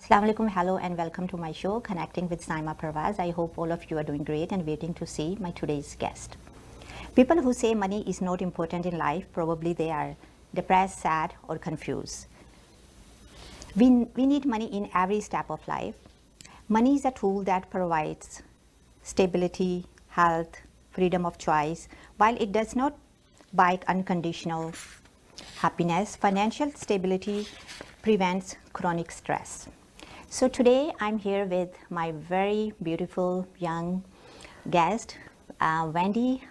Assalamu alaikum, hello and welcome to my show, Connecting with Saima Parwaz. I hope all of you are doing great and waiting to see my today's guest. People who say money is not important in life, probably they are depressed, sad or confused. We need money in every step of life. Money is a tool that provides stability, health, freedom of choice. While it does not buy unconditional happiness, financial stability prevents chronic stress. So today I'm here with my very beautiful young guest, Wendy.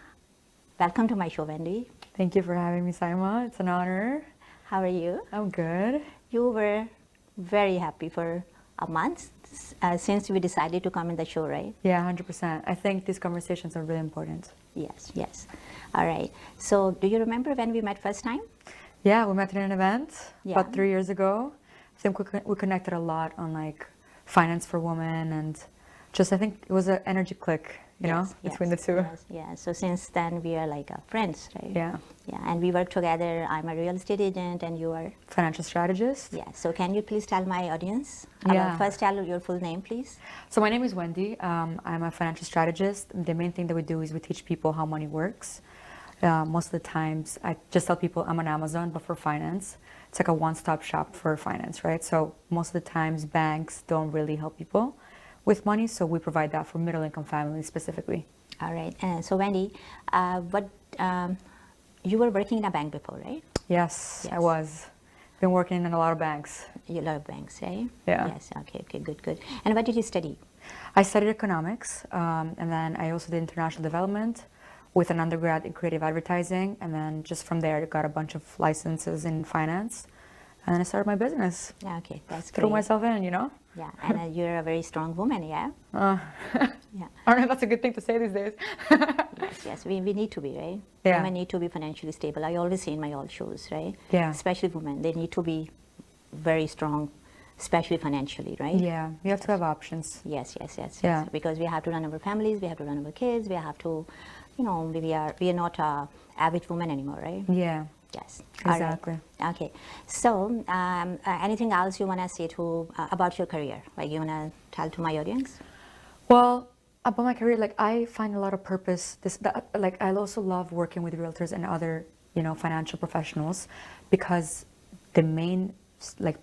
Welcome to my show, Wendy. Thank you for having me, Saima. It's an honor. How are you? I'm good. You were very happy for a month since we decided to come in the show, right? Yeah, 100%. I think these conversations are really important. Yes. All right. So do you remember when we met first time? Yeah, we met at an event Yeah. about 3 years ago. I think we connected a lot on like finance for women and just I think it was an energy click, between the two. Yes. So since then we are like friends, right? Yeah. Yeah, and we work together. I'm a real estate agent and you are? Financial strategist. Yeah. So can you please tell my audience? Yeah. First tell your full name, please. So my name is Wendy. I'm a financial strategist. The main thing that we do is we teach people how money works. Most of the times I just tell people I'm on Amazon, but for finance. It's like a one-stop shop for finance, right? So most of the times banks don't really help people with money, so we provide that for middle-income families specifically. All right. So Wendy, you were working in a bank before, right? Yes, I was. Been working in a lot of banks. A lot of banks, right? Yeah. Yes. Okay. Good. And what did you study? I studied economics, and then I also did international development with an undergrad in creative advertising, and then just from there I got a bunch of licenses in finance, and then I started my business. Yeah, okay, that's great. Threw myself in, Yeah, and you're a very strong woman, yeah? Yeah. I don't know if that's a good thing to say these days. Yes, we need to be, right? Yeah. Women need to be financially stable. I always say in my all shows, right? Yeah. Especially women, they need to be very strong, especially financially, right? Yeah, you have to have options. Yes. Yeah. Because we have to run our families, we have to run our kids, we have to, we are not average women anymore, right? Yeah. Yes. Exactly. Right. Okay. So, anything else you want to say to about your career? Like you want to tell to my audience? Well, about my career, like I find a lot of purpose. Like I also love working with realtors and other, financial professionals, because the main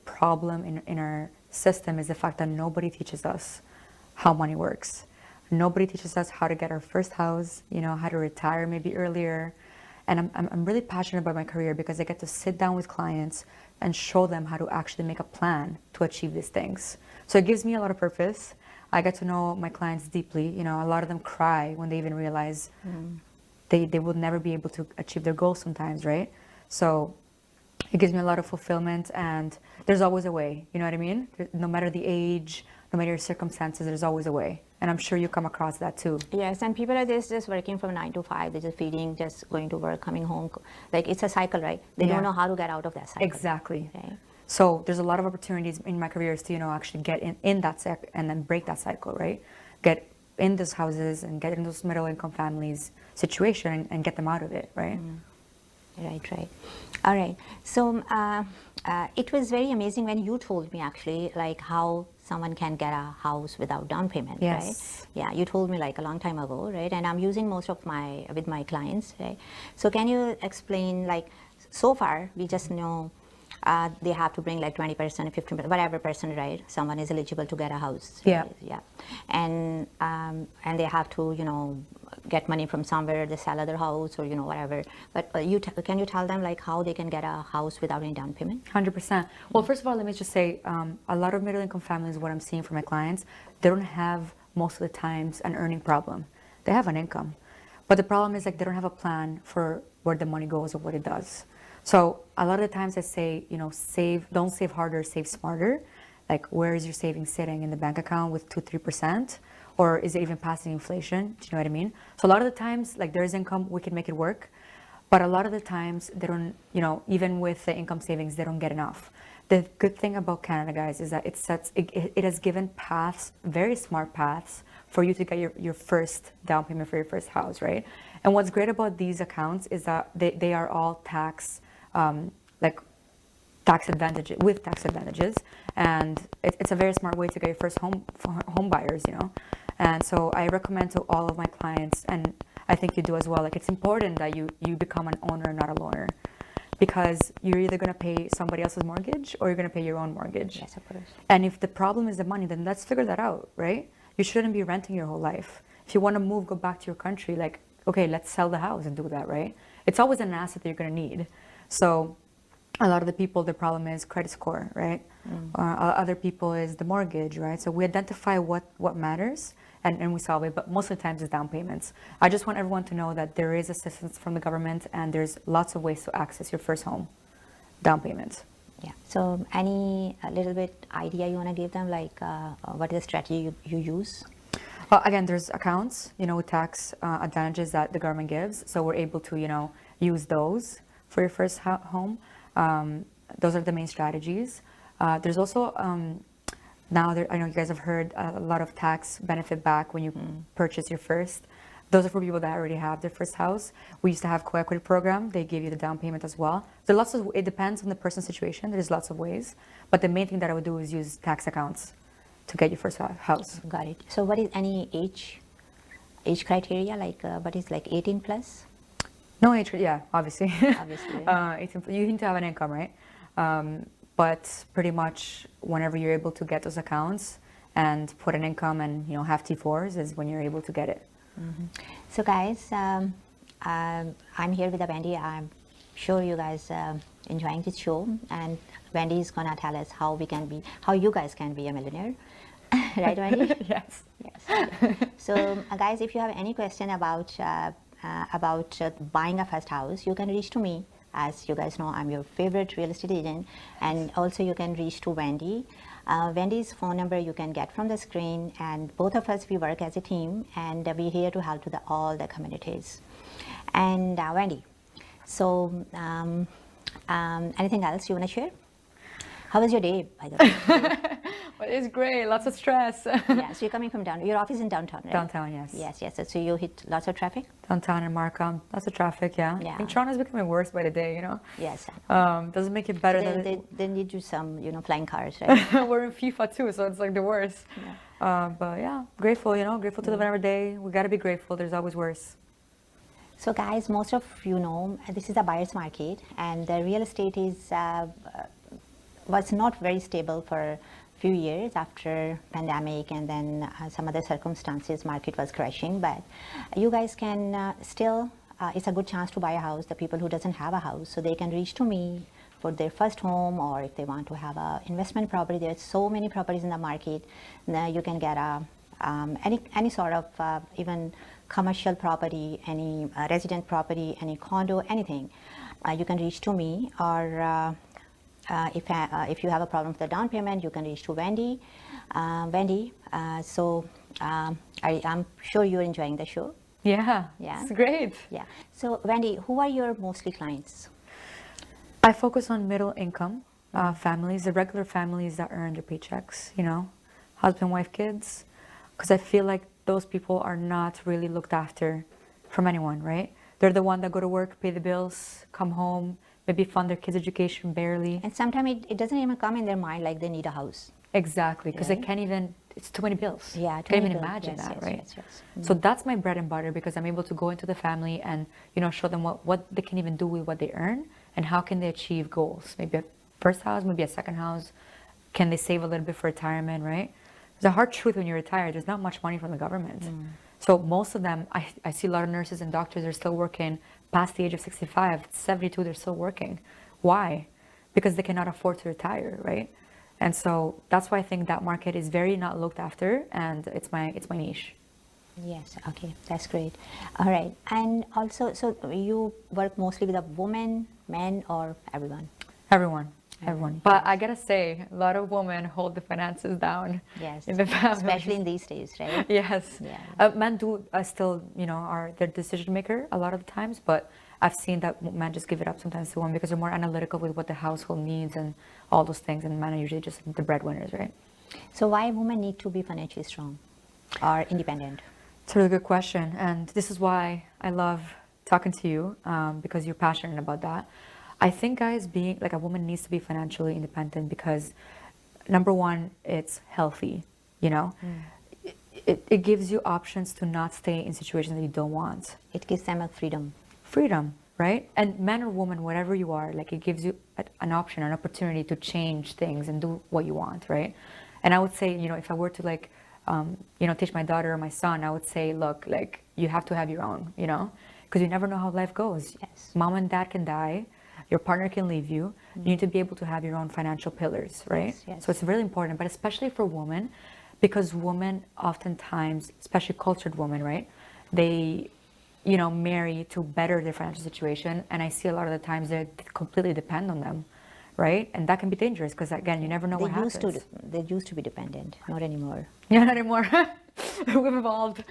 problem in our system is the fact that nobody teaches us how money works. Nobody teaches us how to get our first house, how to retire maybe earlier. And I'm really passionate about my career because I get to sit down with clients and show them how to actually make a plan to achieve these things. So it gives me a lot of purpose. I get to know my clients deeply. A lot of them cry when they even realize they will never be able to achieve their goals sometimes, right? So it gives me a lot of fulfillment, and there's always a way, you know what I mean? No matter the age, no matter your circumstances, there's always a way. And I'm sure you come across that too. Yes, and people are just working from 9 to 5, they're just feeding, just going to work, coming home. Like it's a cycle, right? They don't know how to get out of that cycle. Exactly. Right? So there's a lot of opportunities in my career to, actually get in that cycle and then break that cycle, right? Get in those houses and get in those middle income families situation and get them out of it, right? Right. All right. So it was very amazing when you told me actually like how someone can get a house without down payment, yes. right? Yeah, you told me like a long time ago, right? And I'm using most of with my clients, right? So can you explain, like, so far we just know they have to bring like 20%, 15%, whatever percent, right? Someone is eligible to get a house. Yeah. Right? Yeah. And they have to, get money from somewhere, they sell other house or, whatever. But can you tell them like how they can get a house without any down payment? 100%. Well, first of all, let me just say, a lot of middle income families, what I'm seeing from my clients, they don't have most of the times an earning problem. They have an income. But the problem is like they don't have a plan for where the money goes or what it does. So a lot of the times I say, don't save harder, save smarter. Like, where is your savings sitting in the bank account with 2-3%? Or is it even passing inflation? Do you know what I mean? So a lot of the times, like, there is income, we can make it work. But a lot of the times they don't, even with the income savings, they don't get enough. The good thing about Canada, guys, is that it has given paths, very smart paths, for you to get your first down payment for your first house, right? And what's great about these accounts is that they are all tax, tax advantages, and it's a very smart way to get your first home for home buyers, you know. And so I recommend to all of my clients, and I think you do as well, like it's important that you become an owner, not a loaner, because you're either going to pay somebody else's mortgage or you're going to pay your own mortgage. Yes, of course. And if the problem is the money, then let's figure that out, right? You shouldn't be renting your whole life. If you want to move, go back to your country, like, okay, let's sell the house and do that, right? It's always an asset that you're going to need. So a lot of the people, the problem is credit score, right? Other people is the mortgage, right? So we identify what matters and we solve it, but most of the times it's down payments. I just want everyone to know that there is assistance from the government and there's lots of ways to access your first home down payments. Yeah. So any a little bit idea you want to give them, like what is the strategy you use? Again, there's accounts, you know, with tax advantages that the government gives. So we're able to, you know, use those for your first home. Those are the main strategies. There's also, now I know you guys have heard a lot of tax benefit back when you purchase your first. Those are for people that already have their first house. We used to have co-equity program. They give you the down payment as well. So it depends on the person's situation. There's lots of ways. But the main thing that I would do is use tax accounts to get your first house. Got it. So what is any age criteria, like what is like 18 plus? No age, yeah, obviously. Obviously. 18, you need to have an income, right? But pretty much whenever you're able to get those accounts and put an income and, you know, have T4s is when you're able to get it. So guys, I'm here with Wendy. I'm sure you guys enjoying this show, and Wendy is gonna tell us how you guys can be a millionaire. Right, Wendy? Yes. Yes. So guys, if you have any question about buying a first house, you can reach to me. As you guys know, I'm your favorite real estate agent, and also you can reach to Wendy. Wendy's phone number you can get from the screen, and both of us, we work as a team, and we're here to help to all the communities. And Wendy, so anything else you want to share? How was your day, by the way? Well, it's great. Lots of stress. Yeah, so you're coming from downtown. Your office in downtown, right? Downtown, yes. Yes, yes. So you hit lots of traffic? Downtown and Markham, lots of traffic, yeah. I think Toronto's becoming worse by the day, you know? Yes. Doesn't make it better So they need you some, you know, flying cars, right? We're in FIFA too, so it's like the worst. Yeah. But yeah, grateful, you know, grateful to live every day. We got to be grateful. There's always worse. So guys, most of you know, this is a buyer's market, and the real estate was not very stable for few years after pandemic, and then some other circumstances market was crashing. But you guys can still, it's a good chance to buy a house. The people who doesn't have a house, so they can reach to me for their first home, or if they want to have a investment property. There's so many properties in the market. Now you can get a any sort of even commercial property, any resident property, any condo, anything. You can reach to me, or if you have a problem with the down payment, you can reach to Wendy. Wendy, so I'm sure you're enjoying the show. Yeah, Yeah, it's great. Yeah. So Wendy, who are your mostly clients? I focus on middle income families, the regular families that earn their paychecks, you know, husband, wife, kids, because I feel like those people are not really looked after from anyone, right? They're the one that go to work, pay the bills, come home, maybe fund their kids' education barely. And sometimes it doesn't even come in their mind like they need a house. Exactly, because they Right. can't even, it's too many bills. Yeah, Can't even bills. imagine Yes, that, yes, right? yes, yes. So that's my bread and butter, because I'm able to go into the family and, you know, show them what they can even do with what they earn and how can they achieve goals. Maybe a first house, maybe a second house. Can they save a little bit for retirement, right? There's a hard truth when you're retired, there's not much money from the government. So most of them, I see a lot of nurses and doctors are still working past the age of 65, 72, they're still working. Why? Because they cannot afford to retire, right? And so that's why I think that market is very not looked after, and it's my niche. Yes, okay, that's great. All right, and also, so you work mostly with a woman, men, or everyone? Everyone. But I gotta say, a lot of women hold the finances down. Yes, in the family, especially in these days, right? Yes. Yeah. Men do still, you know, are their decision maker a lot of the times, but I've seen that men just give it up sometimes to women because they're more analytical with what the household needs and all those things, and men are usually just the breadwinners, right? So why women need to be financially strong or independent? It's a really good question, and this is why I love talking to you, because you're passionate about that. I think, guys, being like a woman needs to be financially independent because number one, it's healthy, you know? It gives you options to not stay in situations that you don't want. It gives them a freedom. Freedom, right? And man or woman, whatever you are, like it gives you an option, an opportunity to change things and do what you want, right? And I would say, you know, if I were to like, you know, teach my daughter or my son, I would say, look, like you have to have your own, you know, because you never know how life goes. Yes. Mom and dad can die. Your partner can leave you. You need to be able to have your own financial pillars, right? Yes, yes. So it's really important, but especially for women, because women oftentimes, especially cultured women, right? They, you know, marry to better their financial situation. And I see a lot of the times they completely depend on them, right? And that can be dangerous because again, you never know what happens. They used to be dependent, not anymore. Yeah, not anymore. We've evolved.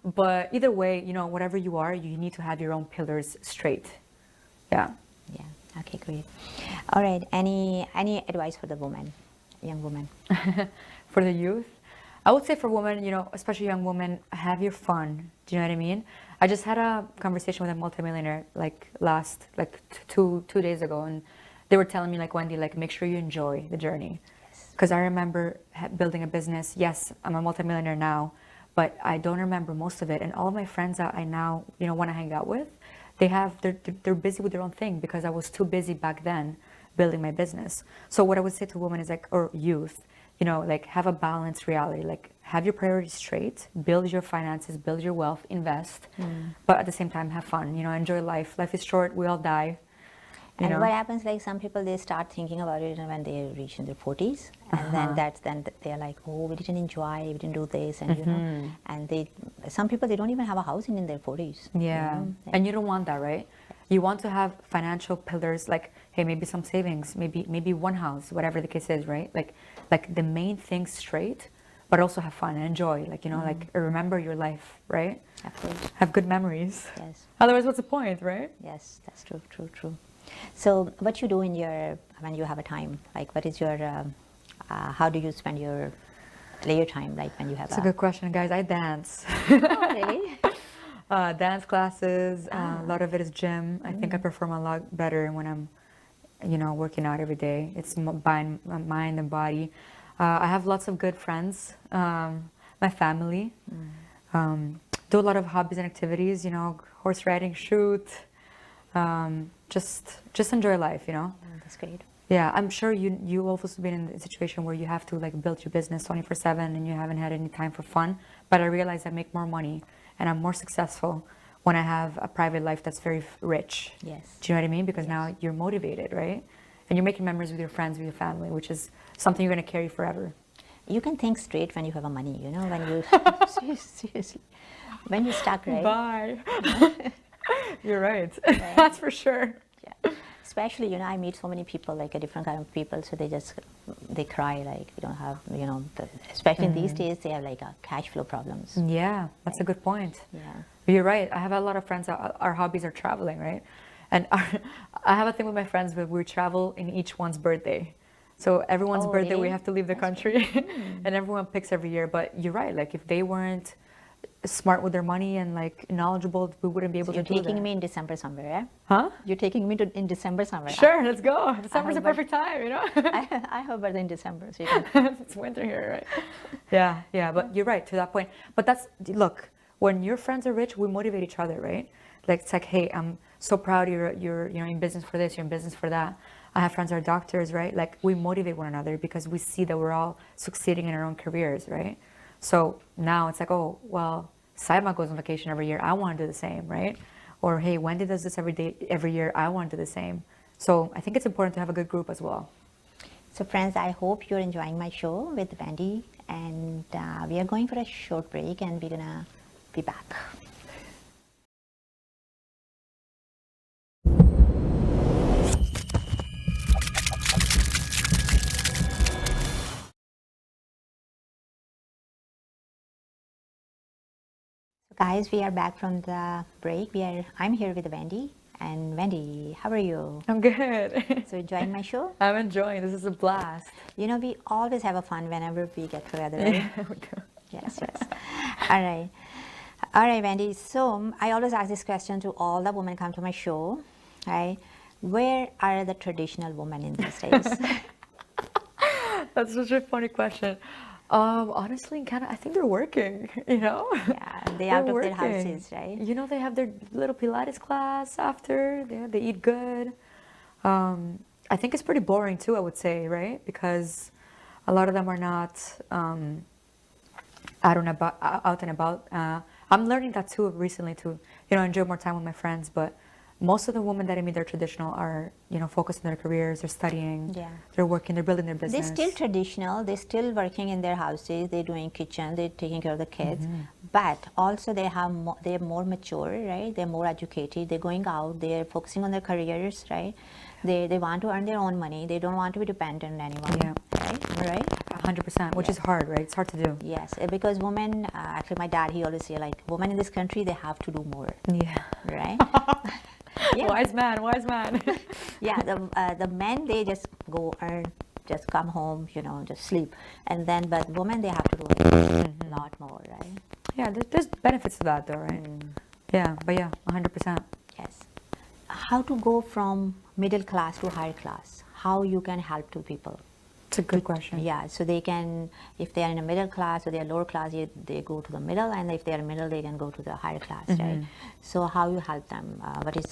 But either way, you know, whatever you are, you need to have your own pillars straight. Yeah. Yeah. Okay, great. All right. Any advice for the woman, young woman? For the youth, I would say for women, you know, especially young women, have your fun. Do you know what I mean? I just had a conversation with a multimillionaire like two days ago, and they were telling me like, Wendy, like make sure you enjoy the journey. Because I remember building a business. Yes, I'm a multimillionaire now, but I don't remember most of it. And all of my friends that I now, you know, want to hang out with, they're busy with their own thing because I was too busy back then building my business. So what I would say to women is like, or youth, you know, like have a balanced reality, like have your priorities straight, build your finances, build your wealth, invest, but at the same time have fun, you know, enjoy life. Life is short, we all die. You And know? what happens, like some people, they start thinking about it when they reach in their 40s, and then they're like, oh, we didn't enjoy, we didn't do this, and you know, and some people, they don't even have a house in their 40s. Yeah, you know? and you don't want that, right? You want to have financial pillars, like, hey, maybe some savings, maybe one house, whatever the case is, right? Like the main thing straight, but also have fun and enjoy, like, you know, like remember your life, right? Absolutely. Have good memories. Yes. Otherwise, what's the point, right? Yes, that's true. So what you do in when you have a time, like what is your, how do you spend your leisure time, like when you have That's a good question, guys. I dance. Oh, really? Dance classes, a lot of it is gym. I think I perform a lot better when I'm, you know, working out every day. It's my mind and body. I have lots of good friends, my family. Do a lot of hobbies and activities, you know, horse riding, shoot. Just enjoy life, you know. Oh, that's great. Yeah, I'm sure you also been in a situation where you have to like build your business 24/7 and you haven't had any time for fun. But I realize I make more money and I'm more successful when I have a private life that's very rich. Yes. Do you know what I mean? Because now you're motivated, right? And you're making memories with your friends, with your family, which is something you're going to carry forever. You can think straight when you have a money, you know, when you, seriously, when you're stuck, right? Bye. You're right. That's for sure. Yeah. Especially, you know, I meet so many people, like a different kind of people, so they cry, like, we don't have, you know, especially in these days, they have like cash flow problems. Yeah, that's a good point. Yeah. You're right. I have a lot of friends that our hobbies are traveling, right? And I have a thing with my friends where we travel in each one's birthday. So everyone's birthday, really? we have to leave the country and everyone picks every year. But you're right. Like if they weren't smart with their money and like knowledgeable, we wouldn't be able to do that. You're taking me in December somewhere, yeah? Huh? You're taking me in December somewhere. Sure, let's go. December's the perfect time, you know? I have a birthday in December, so you can. It's winter here, right? Yeah, but you're right to that point. But look, when your friends are rich, we motivate each other, right? Like it's like, hey, I'm so proud you're in business for this, you're in business for that. I have friends who are doctors, right? Like we motivate one another because we see that we're all succeeding in our own careers, right? So now it's like, oh, well, Saima goes on vacation every year. I want to do the same, right? Or hey, Wendy does this every year. I want to do the same. So I think it's important to have a good group as well. So friends, I hope you're enjoying my show with Wendy, and we are going for a short break, and we're gonna be back. Guys, we are back from the break. I'm here with Wendy. And Wendy, how are you? I'm good. So enjoying my show? I'm enjoying. This is a blast. You know, we always have a fun whenever we get together, right? Yeah, we do. Yes. All right, Wendy. So I always ask this question to all the women come to my show, right? Where are the traditional women in these days? That's such a funny question. Honestly, in Canada, I think they're working, you know? Yeah, they They're out of their working. houses, right? You know, they have their little Pilates class after, they eat good. I think it's pretty boring too, I would say, right? Because a lot of them are not out and about. I'm learning that too recently to, enjoy more time with my friends. But most of the women that I meet, they're traditional, are, focused on their careers, they're studying, Yeah. they're working, they're building their They're business. still traditional, they're still working in their houses, they're doing kitchen, they're taking care of the kids, but also they're more mature, right? They're more educated, they're going out, they're focusing on their careers, right? They want to earn their own money, they don't want to be dependent on anyone, Yeah. right? 100%, which is hard, right? It's hard to do. Yes, because women, actually my dad, he always say like, women in this country, they have to do more, Yeah. right? Yeah. Wise man, wise man. Yeah, the men, they just go earn, just come home, just sleep, and then, but women, they have to do a lot more, right? Yeah, there's benefits to that though, right? Yeah, but yeah, 100%. Yes. How to go from middle class to higher class? How you can help to people? It's a good question. Yeah, so they can, if they are in a middle class or they are lower class, they go to the middle, and if they are middle, they can go to the higher class, right? So how you help them? What is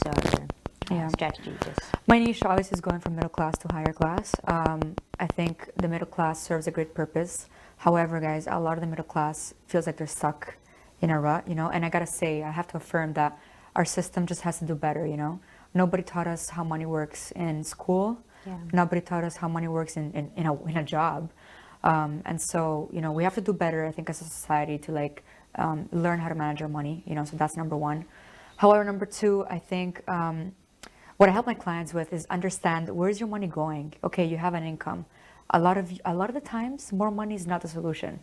your strategy? Just My niche obviously is going from middle class to higher class. I think the middle class serves a great purpose. However, guys, a lot of the middle class feels like they're stuck in a rut, and I gotta say, I have to affirm that our system just has to do better, Nobody taught us how money works in school. Yeah. Nobody taught us how money works in a job. And so, we have to do better, I think, as a society to learn how to manage our money, so that's number one. However, number two, I think what I help my clients with is understand, where's your money going? Okay, you have an income. A lot of the times, more money is not the solution.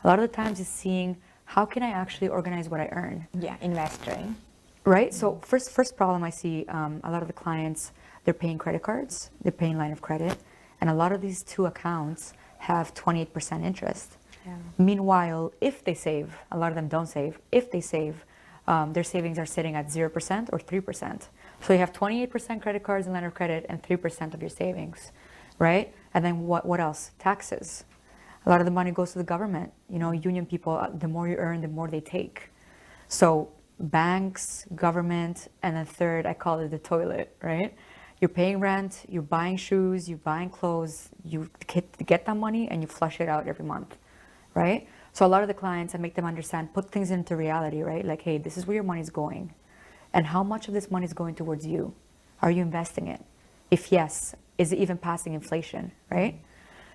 A lot of the times it's seeing, how can I actually organize what I earn? yeah, invest, right? Right? So first problem I see, a lot of the clients, they're paying credit cards, they're paying line of credit, and a lot of these two accounts have 28% interest. Yeah. Meanwhile, if they save, a lot of them don't save, if they save, their savings are sitting at 0% or 3%. So you have 28% credit cards and line of credit and 3% of your savings, right? And then what else? Taxes. A lot of the money goes to the government. Union people, the more you earn, the more they take. So banks, government, and then third, I call it the toilet, right? You're paying rent, you're buying shoes, you're buying clothes, you get that money and you flush it out every month, right? So a lot of the clients, I make them understand, put things into reality, right? Like, hey, this is where your money's going. And how much of this money is going towards you? Are you investing it? If yes, is it even passing inflation, right?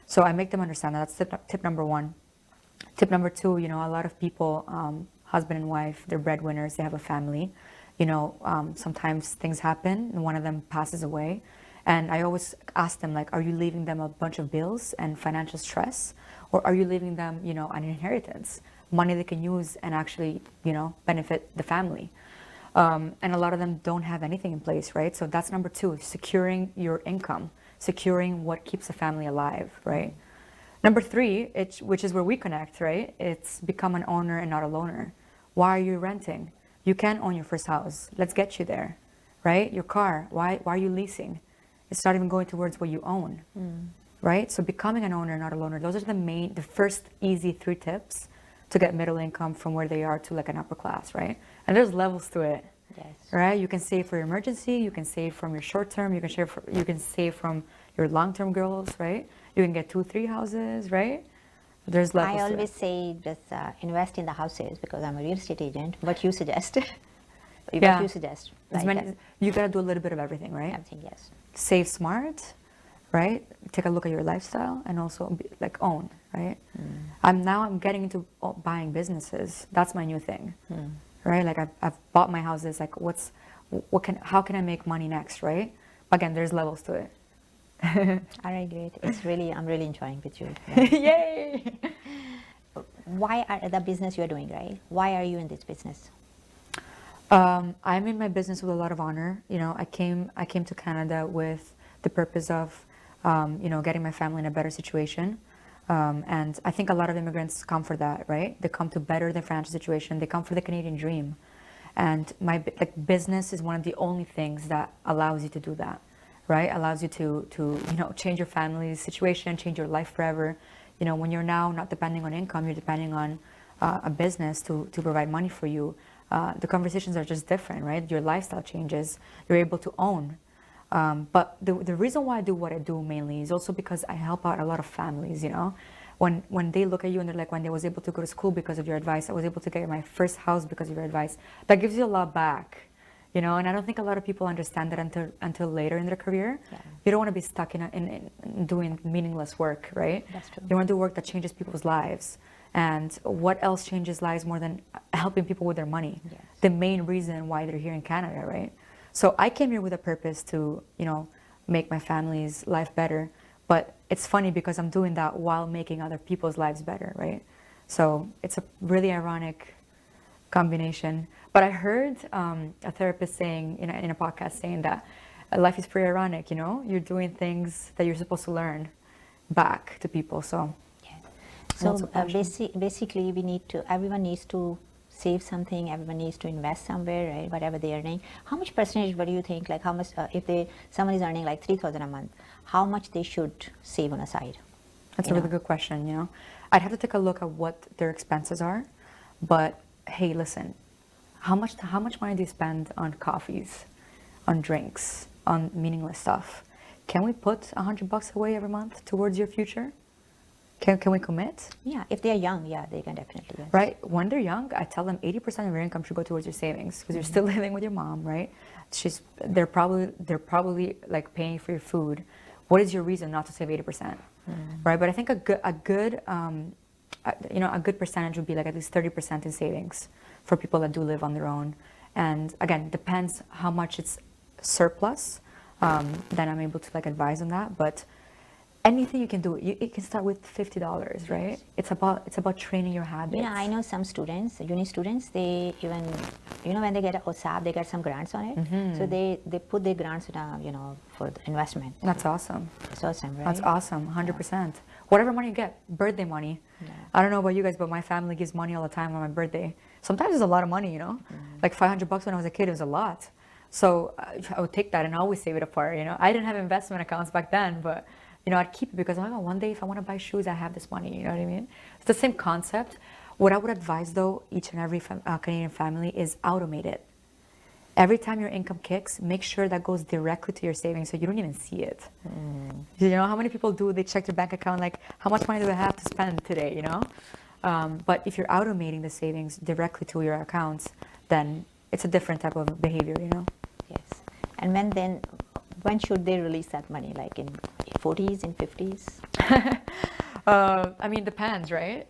So I make them understand that. That's tip number one. Tip number two, a lot of people, husband and wife, they're breadwinners, they have a family. Sometimes things happen and one of them passes away. And I always ask them, are you leaving them a bunch of bills and financial stress? Or are you leaving them, an inheritance, money they can use and actually, benefit the family? And a lot of them don't have anything in place, right? So that's number two, securing your income, securing what keeps the family alive, right? Number three, which is where we connect, right? It's become an owner and not a loaner. Why are you renting? You can own your first house. Let's get you there, right? Your car, why are you leasing? It's not even going towards what you own, right? So becoming an owner, not a loaner. Those are the first easy 3 tips to get middle income from where they are to an upper class, right? And there's levels to it, Yes. right? You can save for your emergency. You can save from your short term. You can save from your long term goals, right? You can get 2, 3 houses, right? There's levels. I always say just invest in the houses because I'm a real estate agent. What you suggest? What you suggest? You gotta do a little bit of everything, right? Everything, yes. Save smart, right? Take a look at your lifestyle and also own, right? I'm getting into buying businesses. That's my new thing, right? I've bought my houses. How can I make money next, right? Again, there's levels to it. All right, great. I'm really enjoying with you. Yay! Why are the business you're doing, right? Why are you in this business? I'm in my business with a lot of honor. I came to Canada with the purpose of, getting my family in a better situation. And I think a lot of immigrants come for that, right? They come to better their financial situation. They come for the Canadian dream. And my business is one of the only things that allows you to do that. right? Allows you to change your family's situation, change your life forever. When you're now not depending on income, you're depending on a business to provide money for you. The conversations are just different, right? Your lifestyle changes. You're able to own. But the reason why I do what I do mainly is also because I help out a lot of families, When they look at you and they're like, Wendy, I was able to go to school because of your advice. I was able to get my first house because of your advice. That gives you a lot back, and I don't think a lot of people understand that until later in their career. Yeah. You don't want to be stuck in doing meaningless work, right? That's true. You want to do work that changes people's lives. And what else changes lives more than helping people with their money? Yes. The main reason why they're here in Canada, right? So I came here with a purpose to, make my family's life better. But it's funny because I'm doing that while making other people's lives better, right? So it's a really ironic combination. But I heard a therapist saying in a podcast saying that life is pretty ironic, You're doing things that you're supposed to learn back to people. So, so basically, everyone needs to save something, everyone needs to invest somewhere, right? Whatever they're earning. How much percentage, what do you think, like how much, if someone is earning like 3,000 a month, how much they should save on a side? That's a really good question, I'd have to take a look at what their expenses are. But hey, listen, how much money do you spend on coffees, on drinks, on meaningless stuff? Can we put $100 away every month towards your future? Can we commit? Yeah, if they're young, yeah, they can definitely. Yes. Right? When they're young, I tell them 80% of your income should go towards your savings because you're still living with your mom, right? They're probably like paying for your food. What is your reason not to save 80%? Right? But I think a good percentage would be like at least 30% in savings for people that do live on their own. And again, depends how much it's surplus. Then I'm able to like advise on that. But anything you can do, it can start with $50, right? It's about training your habits. I know some students, uni students, they even, when they get a OSAP, they get some grants on it. So they put their grants in for the investment. That's awesome. It's awesome, right? That's awesome, 100%. Yeah. Whatever money you get, birthday money. Yeah. I don't know about you guys, but my family gives money all the time on my birthday. Sometimes it's a lot of money, Like $500 when I was a kid, it was a lot. So I would take that and always save it apart, I didn't have investment accounts back then, but I'd keep it because one day if I want to buy shoes, I have this money, you know what I mean? It's the same concept. What I would advise though, each and every Canadian family is automate it. Every time your income kicks, make sure that goes directly to your savings so you don't even see it. How many people they check their bank account like, how much money do I have to spend today, But if you're automating the savings directly to your accounts, then it's a different type of behavior, Yes. And when should they release that money? Like in 40s, in 50s? Depends, right?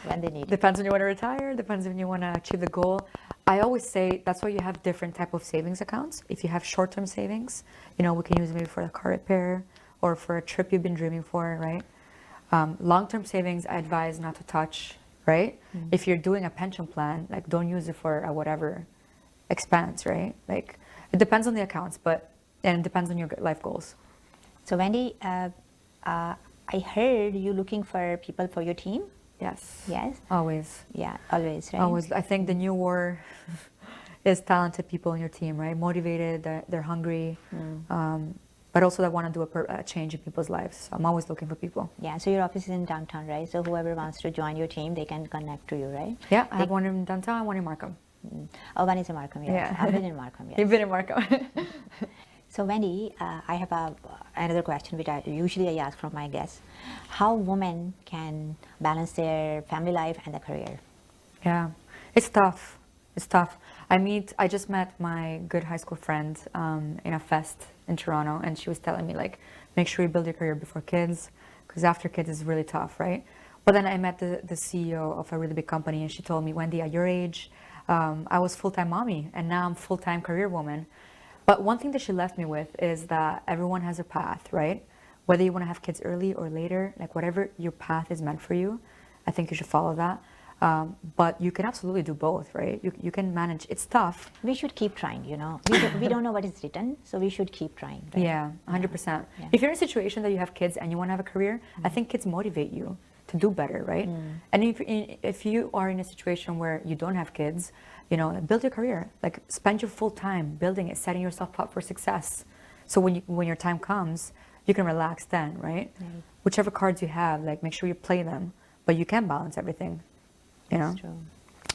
When they need it. Depends when you want to retire, depends when you want to achieve the goal. I always say that's why you have different type of savings accounts. If you have short-term savings, we can use maybe for a car repair or for a trip you've been dreaming for, right? Long-term savings, I advise not to touch, right? If you're doing a pension plan, like don't use it for whatever expense, right? Like it depends on the accounts, and it depends on your life goals. So Wendy, I heard you looking for people for your team. Yes. Yes. Always. Yeah, always, right? Always. I think the new war is talented people in your team, right? Motivated, they're hungry, but also that want to do a change in people's lives. So I'm always looking for people. Yeah, so your office is in downtown, right? So whoever wants to join your team, they can connect to you, right? Yeah, I have one in downtown, one in Markham. Oh, one is in Markham, yes. Yeah. I've been in Markham, yes. You've been in Markham. So Wendy, I have another question which I usually ask from my guests. How women can balance their family life and their career? Yeah, it's tough. It's tough. I just met my good high school friend in a fest in Toronto, and she was telling me like, make sure you build your career before kids, because after kids is really tough, right? But then I met the CEO of a really big company, and she told me, Wendy, at your age, I was full-time mommy, and now I'm full-time career woman. But one thing that she left me with is that everyone has a path, right? Whether you want to have kids early or later, like whatever your path is meant for you, I think you should follow that. But you can absolutely do both, right? You can manage. It's tough. We should keep trying, We don't know what is written, so we should keep trying. Right? Yeah, 100%. Yeah. If you're in a situation that you have kids and you want to have a career, I think kids motivate you to do better, right? And if you are in a situation where you don't have kids, build your career. Like spend your full time building it, setting yourself up for success. So when your time comes, you can relax then, right? Whichever cards you have, like make sure you play them, but you can balance everything, you know? That's true.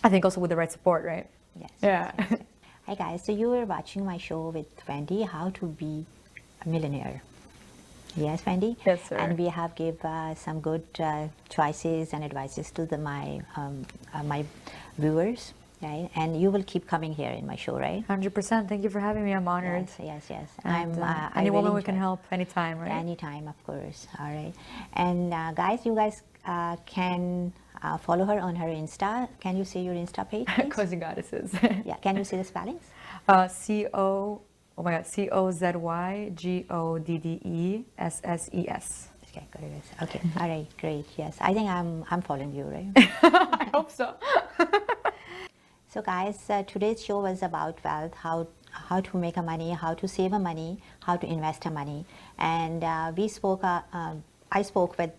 I think also with the right support, right? Yes. Yeah. Yes, yes. Hi guys, so you were watching my show with Wendy, How to Be a Millionaire. Yes, Wendy? Yes, sir. And we have give some good choices and advices to my viewers, right? And you will keep coming here in my show, right? 100%. Thank you for having me. I'm honored. Yes. And, I any really woman we can enjoy- help anytime, right? Anytime, of course. All right. And guys, you guys can follow her on her Insta. Can you say your Insta page, please? Cozy Goddesses. Yeah. Can you say the spellings? Oh my God, COZYGODDESSES. Okay, good. Okay. All right. Great. Yes. I think I'm following you, right? I hope so. So guys, today's show was about wealth, how to make a money, how to save a money, how to invest a money, and I spoke with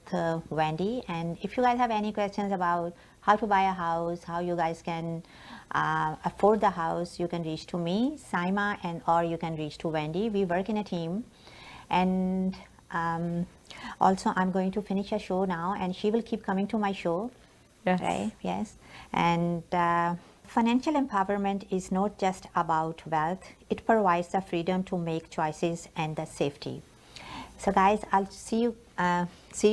Wendy. And if you guys have any questions about how to buy a house, how you guys can afford the house, you can reach to me, Saima, or you can reach to Wendy. We work in a team, and also I'm going to finish a show now, and she will keep coming to my show. Yes. Right? Yes. And financial empowerment is not just about wealth. It provides the freedom to make choices and the safety. So guys, I'll see you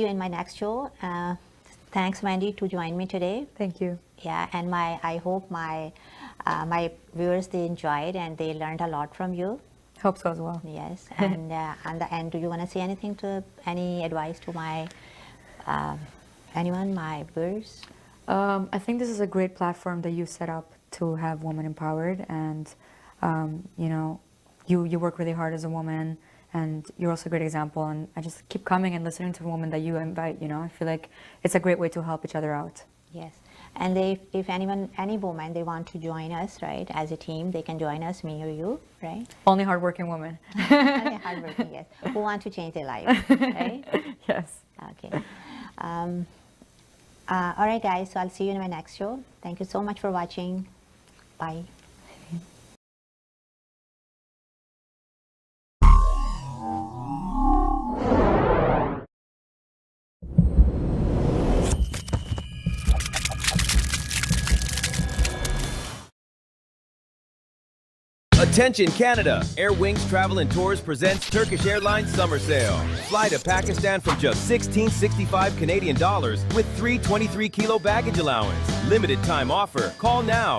in my next show. Thanks, Wendy, to join me today. Thank you. Yeah, and I hope my viewers, they enjoyed and they learned a lot from you. Hope so as well. Yes. And do you want to say anything any advice to my anyone, my viewers? I think this is a great platform that you set up to have women empowered, and you know, you work really hard as a woman, and you're also a great example. And I just keep coming and listening to women that you invite. You know, I feel like it's a great way to help each other out. Yes. And if any woman, they want to join us, right, as a team, they can join us, me or you, right? Only hardworking women. Only hardworking, yes, who want to change their life, right? Yes. Okay. All right, guys, so I'll see you in my next show. Thank you so much for watching. Bye. Attention Canada! Air Wings Travel and Tours presents Turkish Airlines Summer Sale. Fly to Pakistan from just $16.65 Canadian dollars with 3 23-kilo baggage allowance. Limited time offer. Call now.